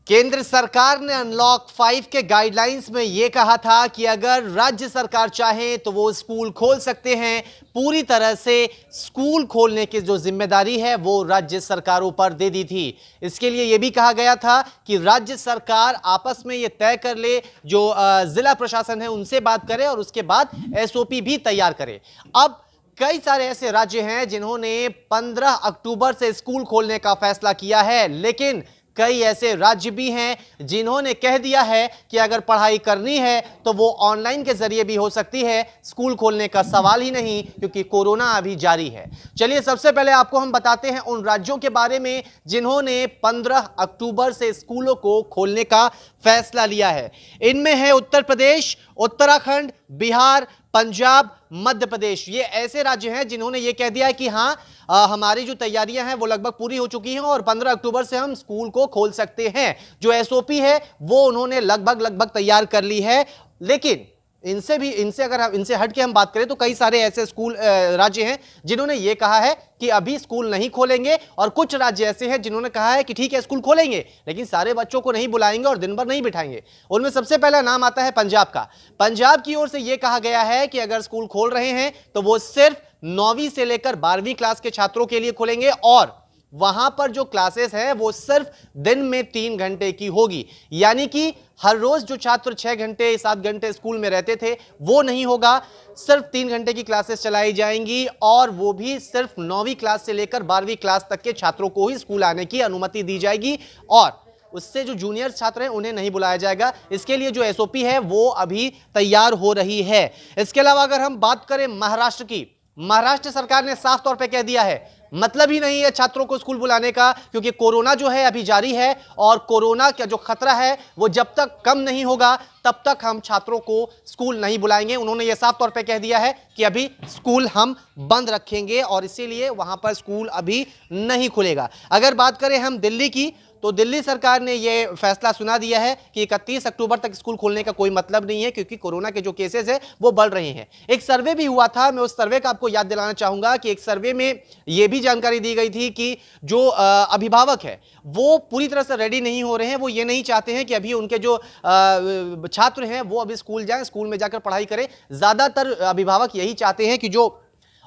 केंद्र सरकार ने अनलॉक 5 के गाइडलाइंस में यह कहा था कि अगर राज्य सरकार चाहे तो वो स्कूल खोल सकते हैं। पूरी तरह से स्कूल खोलने की जो जिम्मेदारी है वो राज्य सरकारों पर दे दी थी। इसके लिए यह भी कहा गया था कि राज्य सरकार आपस में यह तय कर ले, जो जिला प्रशासन है उनसे बात करे और उसके बाद एसओपी भी तैयार करे। अब कई सारे ऐसे राज्य हैं जिन्होंने 15 अक्टूबर से स्कूल खोलने का फैसला किया है, लेकिन कई ऐसे राज्य भी हैं जिन्होंने कह दिया है कि अगर पढ़ाई करनी है तो वो ऑनलाइन के जरिए भी हो सकती है। स्कूल खोलने का सवाल ही नहीं, क्योंकि कोरोना अभी जारी है। चलिए सबसे पहले आपको हम बताते हैं उन राज्यों के बारे में जिन्होंने 15 अक्टूबर से स्कूलों को खोलने का फैसला लिया है। इनमें है उत्तर प्रदेश, उत्तराखंड, बिहार, पंजाब, मध्य प्रदेश। ये ऐसे राज्य हैं जिन्होंने ये कह दिया है कि हाँ, हमारी जो तैयारियां हैं वो लगभग पूरी हो चुकी हैं और 15 अक्टूबर से हम स्कूल को खोल सकते हैं। जो एसओपी है वो उन्होंने लगभग तैयार कर ली है। लेकिन इनसे अगर इनसे हट के हम बात करें तो कई सारे ऐसे स्कूल राज्य हैं जिन्होंने ये कहा है कि अभी स्कूल नहीं खोलेंगे, और कुछ राज्य ऐसे हैं जिन्होंने कहा है कि ठीक है स्कूल खोलेंगे लेकिन सारे बच्चों को नहीं बुलाएंगे और दिन भर नहीं बिठाएंगे। उनमें सबसे पहला नाम आता है पंजाब का। पंजाब की ओर से यह कहा गया है कि अगर स्कूल खोल रहे हैं तो वो सिर्फ 9वीं से लेकर 12वीं क्लास के छात्रों के लिए खोलेंगे और वहां पर जो क्लासेस है वो सिर्फ दिन में 3 घंटे की होगी। यानी कि हर रोज जो छात्र 6 घंटे 7 घंटे स्कूल में रहते थे वो नहीं होगा, सिर्फ 3 घंटे की क्लासेस चलाई जाएंगी और वो भी सिर्फ 9वीं क्लास से लेकर 12वीं क्लास तक के छात्रों को ही स्कूल आने की अनुमति दी जाएगी और उससे जो जूनियर छात्र हैं उन्हें नहीं बुलाया जाएगा। इसके लिए जो एसओपी है वो अभी तैयार हो रही है। इसके अलावा अगर हम बात करें महाराष्ट्र की, महाराष्ट्र सरकार ने साफ तौर पे कह दिया है मतलब ही नहीं है छात्रों को स्कूल बुलाने का, क्योंकि कोरोना जो है अभी जारी है और कोरोना का जो खतरा है वो जब तक कम नहीं होगा तब तक हम छात्रों को स्कूल नहीं बुलाएंगे। उन्होंने ये साफ तौर पे कह दिया है कि अभी स्कूल हम बंद रखेंगे और इसीलिए वहां पर स्कूल अभी नहीं खुलेगा। अगर बात करें हम दिल्ली की, तो दिल्ली सरकार ने यह फैसला सुना दिया है कि 31 अक्टूबर तक स्कूल खोलने का कोई मतलब नहीं है, क्योंकि कोरोना के जो केसेस है वो बढ़ रहे हैं। एक सर्वे भी हुआ था, मैं उस सर्वे का आपको याद दिलाना चाहूंगा कि एक सर्वे में यह भी जानकारी दी गई थी कि जो अभिभावक है वो पूरी तरह से रेडी नहीं हो रहे हैं। वो ये नहीं चाहते हैं कि अभी उनके जो छात्र हैं वो अभी स्कूल जाएं, स्कूल में जाकर पढ़ाई करें। ज्यादातर अभिभावक यही चाहते हैं कि जो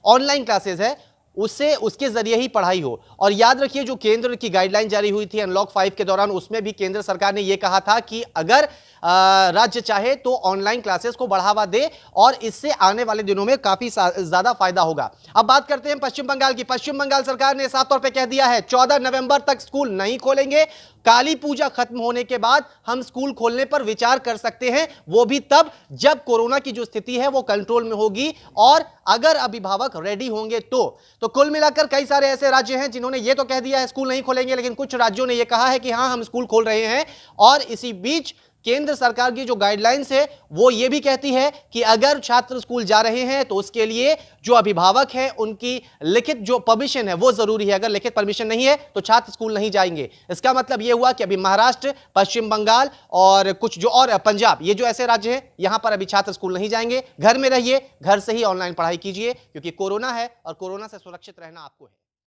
ऑनलाइन क्लासेस है उसके जरिए ही पढ़ाई हो। और याद रखिए जो केंद्र की गाइडलाइन जारी हुई थी अनलॉक 5 के दौरान, उसमें भी केंद्र सरकार ने यह कहा था कि अगर राज्य चाहे तो ऑनलाइन क्लासेस को बढ़ावा दे और इससे आने वाले दिनों में काफी ज्यादा फायदा होगा। अब बात करते हैं पश्चिम बंगाल की। पश्चिम बंगाल सरकार ने साफ तौर पे कह दिया है 14 नवंबर तक स्कूल नहीं खोलेंगे। काली पूजा खत्म होने के बाद हम स्कूल खोलने पर विचार कर सकते हैं, वो भी तब जब कोरोना की जो स्थिति है वो कंट्रोल में होगी और अगर अभिभावक रेडी होंगे तो कुल मिलाकर कई सारे ऐसे राज्य हैं जिन्होंने ये तो कह दिया है स्कूल नहीं खोलेंगे, लेकिन कुछ राज्यों ने यह कहा है कि हां हम स्कूल खोल रहे हैं। और इसी बीच केंद्र सरकार की जो गाइडलाइंस है वो ये भी कहती है कि अगर छात्र स्कूल जा रहे हैं तो उसके लिए जो अभिभावक है उनकी लिखित जो परमिशन है वो जरूरी है। अगर लिखित परमिशन नहीं है तो छात्र स्कूल नहीं जाएंगे। इसका मतलब ये हुआ कि अभी महाराष्ट्र, पश्चिम बंगाल और कुछ जो और पंजाब, ये जो ऐसे राज्य हैं यहां पर अभी छात्र स्कूल नहीं जाएंगे। घर में रहिए, घर से ही ऑनलाइन पढ़ाई कीजिए, क्योंकि कोरोना है और कोरोना से सुरक्षित रहना आपको है।